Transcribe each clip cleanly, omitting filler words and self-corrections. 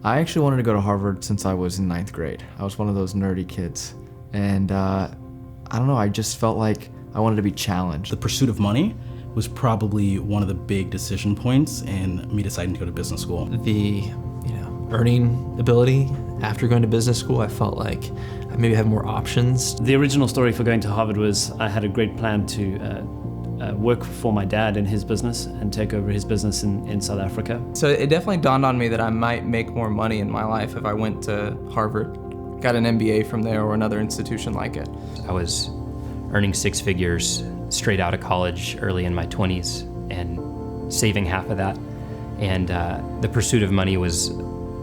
I actually wanted to go to Harvard since I was in 9th grade. I was one of those nerdy kids. And I don't know, I just felt like I wanted to be challenged. The pursuit of money was probably one of the big decision points in me deciding to go to business school. The earning ability after going to business school, I felt like I maybe had more options. The original story for going to Harvard was I had a great plan to work for my dad in his business and take over his business in South Africa. So it definitely dawned on me that I might make more money in my life if I went to Harvard, got an MBA from there or another institution like it. I was earning 6 figures straight out of college early in my 20s and saving half of that. And the pursuit of money was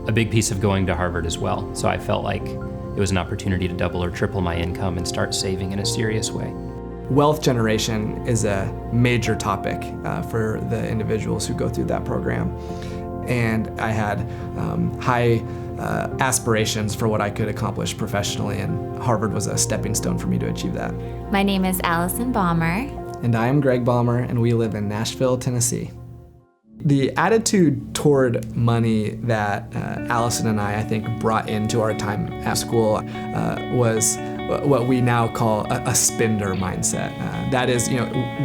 a big piece of going to Harvard as well. So I felt like it was an opportunity to double or triple my income and start saving in a serious way. Wealth generation is a major topic for the individuals who go through that program. And I had high aspirations for what I could accomplish professionally, and Harvard was a stepping stone for me to achieve that. My name is Alison Baumer. And I am Greg Baumer, and we live in Nashville, Tennessee. The attitude toward money that Alison and I think, brought into our time at school was what we now call a spender mindset. That is,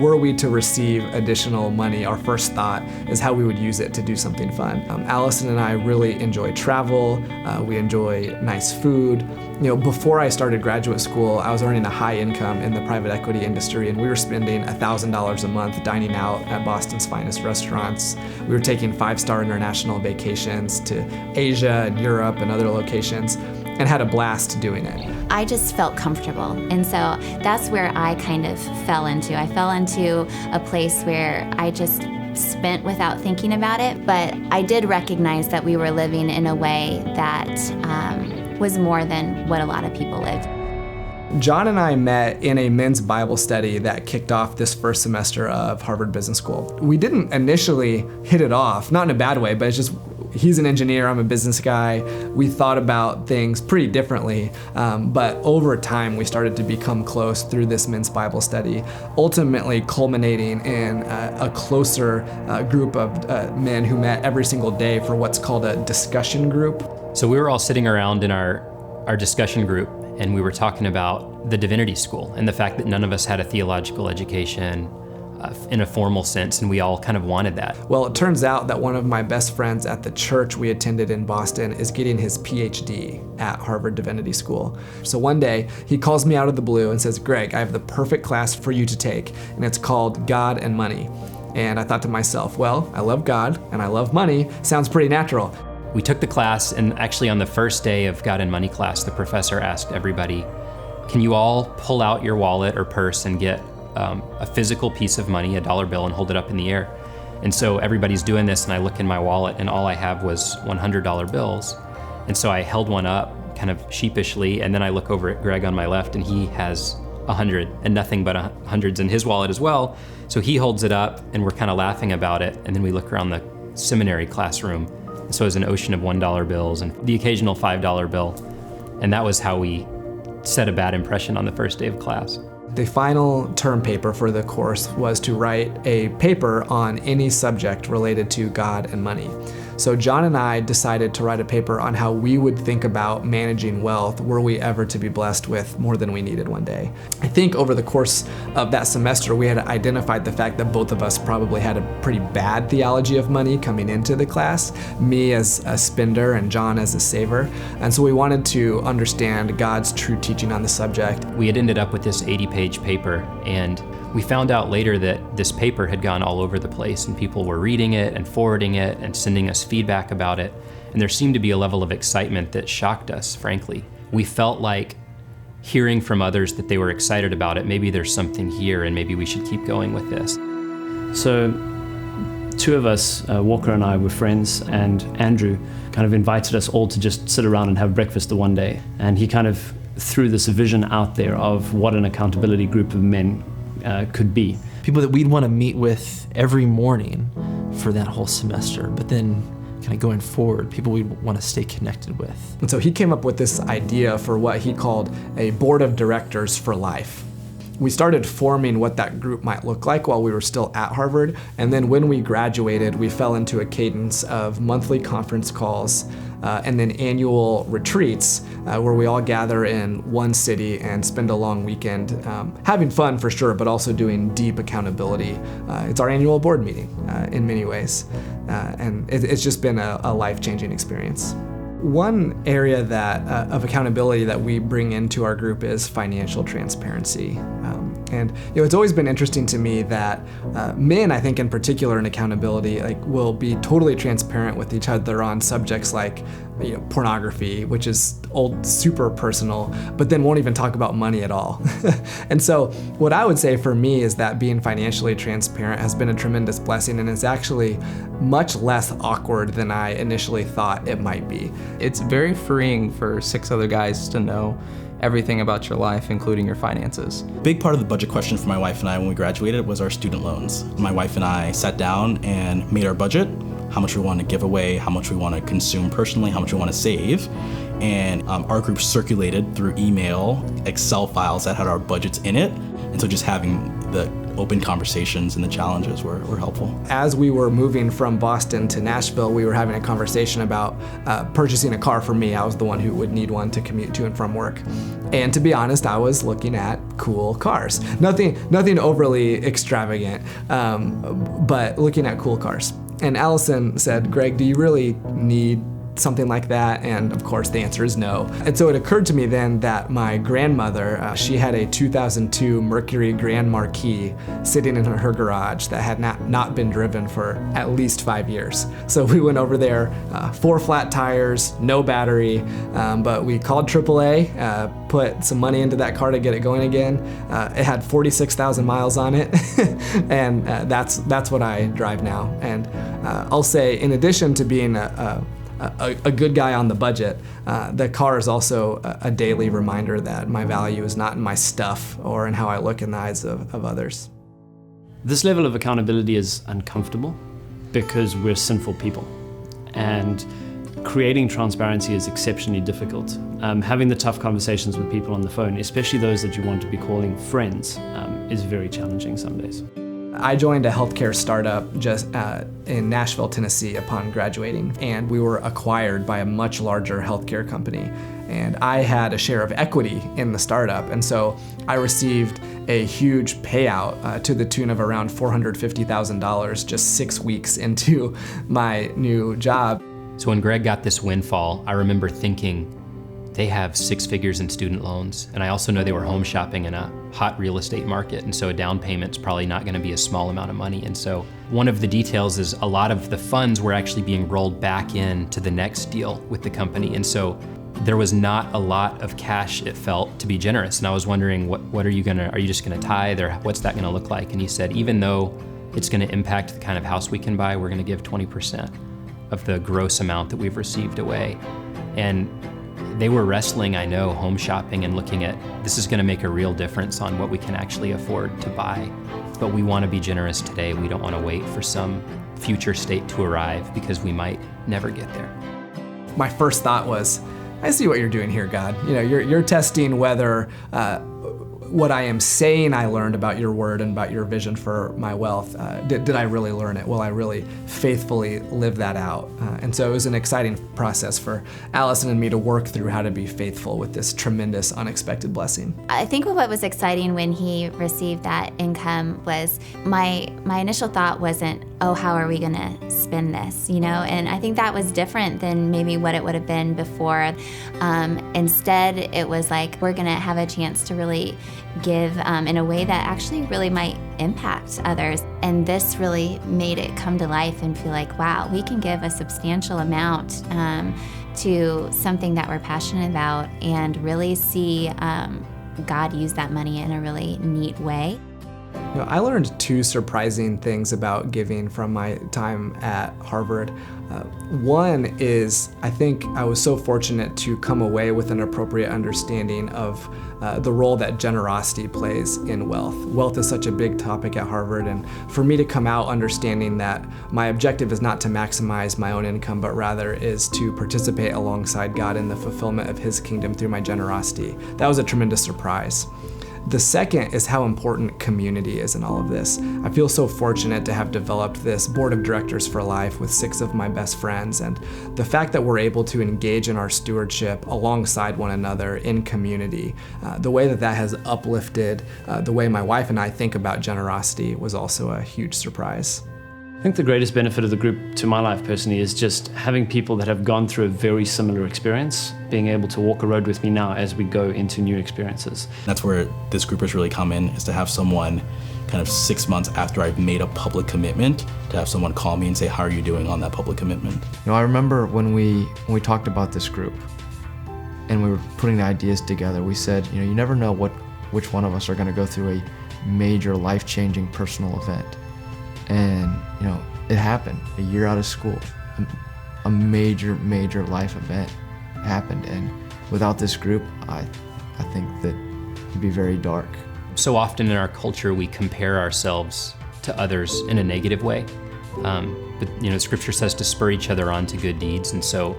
were we to receive additional money, our first thought is how we would use it to do something fun. Alison and I really enjoy travel. We enjoy nice food. Before I started graduate school, I was earning a high income in the private equity industry, and we were spending $1,000 a month dining out at Boston's finest restaurants. We were taking 5-star international vacations to Asia and Europe and other locations, and had a blast doing it. I just felt comfortable, and so that's where I kind of fell into. I fell into a place where I just spent without thinking about it, but I did recognize that we were living in a way that was more than what a lot of people lived. John and I met in a men's Bible study that kicked off this first semester of Harvard Business School. We didn't initially hit it off, not in a bad way, but it's just, he's an engineer, I'm a business guy. We thought about things pretty differently, but over time we started to become close through this men's Bible study, ultimately culminating in a closer group of men who met every single day for what's called a discussion group. So we were all sitting around in our discussion group, and we were talking about the divinity school and the fact that none of us had a theological education in a formal sense, and we all kind of wanted that. Well, it turns out that one of my best friends at the church we attended in Boston is getting his PhD at Harvard Divinity School. So one day, he calls me out of the blue and says, "Greg, I have the perfect class for you to take, and it's called God and Money." And I thought to myself, well, I love God and I love money. Sounds pretty natural. We took the class, and actually on the first day of God and Money class, the professor asked everybody, can you all pull out your wallet or purse and get a physical piece of money, a dollar bill, and hold it up in the air? And so everybody's doing this, and I look in my wallet, and all I have was $100 bills. And so I held one up kind of sheepishly, and then I look over at Greg on my left, and he has 100 and nothing but hundreds in his wallet as well. So he holds it up, and we're kind of laughing about it, and then we look around the seminary classroom. So it was an ocean of $1 bills and the occasional $5 bill. And that was how we set a bad impression on the first day of class. The final term paper for the course was to write a paper on any subject related to God and money. So John and I decided to write a paper on how we would think about managing wealth were we ever to be blessed with more than we needed one day. I think over the course of that semester, we had identified the fact that both of us probably had a pretty bad theology of money coming into the class, me as a spender and John as a saver. And so we wanted to understand God's true teaching on the subject. We had ended up with this 80-page paper, and we found out later that this paper had gone all over the place, and people were reading it and forwarding it and sending us feedback about it. And there seemed to be a level of excitement that shocked us, frankly. We felt like hearing from others that they were excited about it, maybe there's something here and maybe we should keep going with this. So 2 of us, Walker and I, were friends, and Andrew kind of invited us all to just sit around and have breakfast the one day. And he kind of threw this vision out there of what an accountability group of men could be. People that we'd want to meet with every morning for that whole semester, but then kind of going forward, people we'd want to stay connected with. And so he came up with this idea for what he called a board of directors for life. we started forming what that group might look like while we were still at Harvard. And then when we graduated, we fell into a cadence of monthly conference calls and then annual retreats where we all gather in one city and spend a long weekend having fun for sure, but also doing deep accountability. It's our annual board meeting in many ways. And it's just been a life-changing experience. One area that of accountability that we bring into our group is financial transparency. And it's always been interesting to me that men, I think in particular in accountability, will be totally transparent with each other on subjects like pornography, which is super personal, but then won't even talk about money at all. And so what I would say for me is that being financially transparent has been a tremendous blessing, and it's actually much less awkward than I initially thought it might be. It's very freeing for 6 other guys to know everything about your life, including your finances. Big part of the budget question for my wife and I when we graduated was our student loans. My wife and I sat down and made our budget, how much we want to give away, how much we want to consume personally, how much we want to save. And our group circulated through email Excel files that had our budgets in it. And so just having the open conversations and the challenges were helpful. As we were moving from Boston to Nashville, we were having a conversation about purchasing a car for me. I was the one who would need one to commute to and from work. And to be honest, I was looking at cool cars. Nothing overly extravagant, but looking at cool cars. And Alison said, "Greg, do you really need something like that?" And of course the answer is no. And so it occurred to me then that my grandmother, she had a 2002 Mercury Grand Marquis sitting in her garage that had not been driven for at least 5 years. So we went over there, 4 flat tires, no battery, but we called AAA, put some money into that car to get it going again. It had 46,000 miles on it, and that's what I drive now. And I'll say, in addition to being a good guy on the budget, the car is also a daily reminder that my value is not in my stuff or in how I look in the eyes of others. This level of accountability is uncomfortable because we're sinful people, and creating transparency is exceptionally difficult. Having the tough conversations with people on the phone, especially those that you want to be calling friends, is very challenging some days. I joined a healthcare startup just in Nashville, Tennessee upon graduating, and we were acquired by a much larger healthcare company. And I had a share of equity in the startup, and so I received a huge payout to the tune of around $450,000 just 6 weeks into my new job. So when Greg got this windfall, I remember thinking, they have 6 figures in student loans, and I also know they were home shopping in a hot real estate market, and so a down payment's probably not going to be a small amount of money. And so one of the details is a lot of the funds were actually being rolled back into the next deal with the company, and so there was not a lot of cash, it felt, to be generous. And I was wondering, what are you just gonna tithe, or what's that gonna look like? And he said, even though it's gonna impact the kind of house we can buy, we're gonna give 20% of the gross amount that we've received away. And they were wrestling, I know, home shopping and looking at, this is gonna make a real difference on what we can actually afford to buy. But we wanna be generous today. We don't wanna wait for some future state to arrive because we might never get there. My first thought was, I see what you're doing here, God. You're testing whether what I am saying I learned about your word and about your vision for my wealth, did I really learn it? Will I really faithfully live that out? And so it was an exciting process for Alison and me to work through how to be faithful with this tremendous, unexpected blessing. I think what was exciting when he received that income was my initial thought wasn't, oh, how are we gonna spend this, And I think that was different than maybe what it would have been before. Instead, it was like, we're gonna have a chance to really give in a way that actually really might impact others. And this really made it come to life and feel like, wow, we can give a substantial amount to something that we're passionate about and really see God use that money in a really neat way. I learned 2 surprising things about giving from my time at Harvard. One is, I think I was so fortunate to come away with an appropriate understanding of the role that generosity plays in wealth. Wealth is such a big topic at Harvard, and for me to come out understanding that my objective is not to maximize my own income, but rather is to participate alongside God in the fulfillment of His kingdom through my generosity, that was a tremendous surprise. The second is how important community is in all of this. I feel so fortunate to have developed this board of directors for life with 6 of my best friends, and the fact that we're able to engage in our stewardship alongside one another in community, the way that that has uplifted the way my wife and I think about generosity was also a huge surprise. I think the greatest benefit of the group to my life personally is just having people that have gone through a very similar experience, being able to walk a road with me now as we go into new experiences. That's where this group has really come in, is to have someone kind of 6 months after I've made a public commitment, to have someone call me and say, how are you doing on that public commitment? I remember when we talked about this group and we were putting the ideas together, we said, you never know which one of us are going to go through a major life-changing personal event. And, it happened a year out of school. A major, major life event happened. And without this group, I think that it'd be very dark. So often in our culture, we compare ourselves to others in a negative way. But Scripture says to spur each other on to good deeds. And so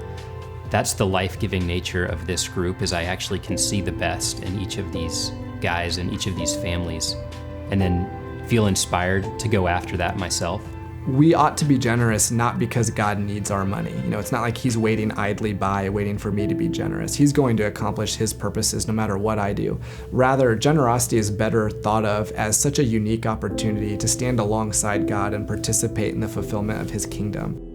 that's the life-giving nature of this group, is I actually can see the best in each of these guys and each of these families, and then feel inspired to go after that myself. We ought to be generous not because God needs our money. It's not like he's waiting idly by, waiting for me to be generous. He's going to accomplish his purposes no matter what I do. Rather, generosity is better thought of as such a unique opportunity to stand alongside God and participate in the fulfillment of his kingdom.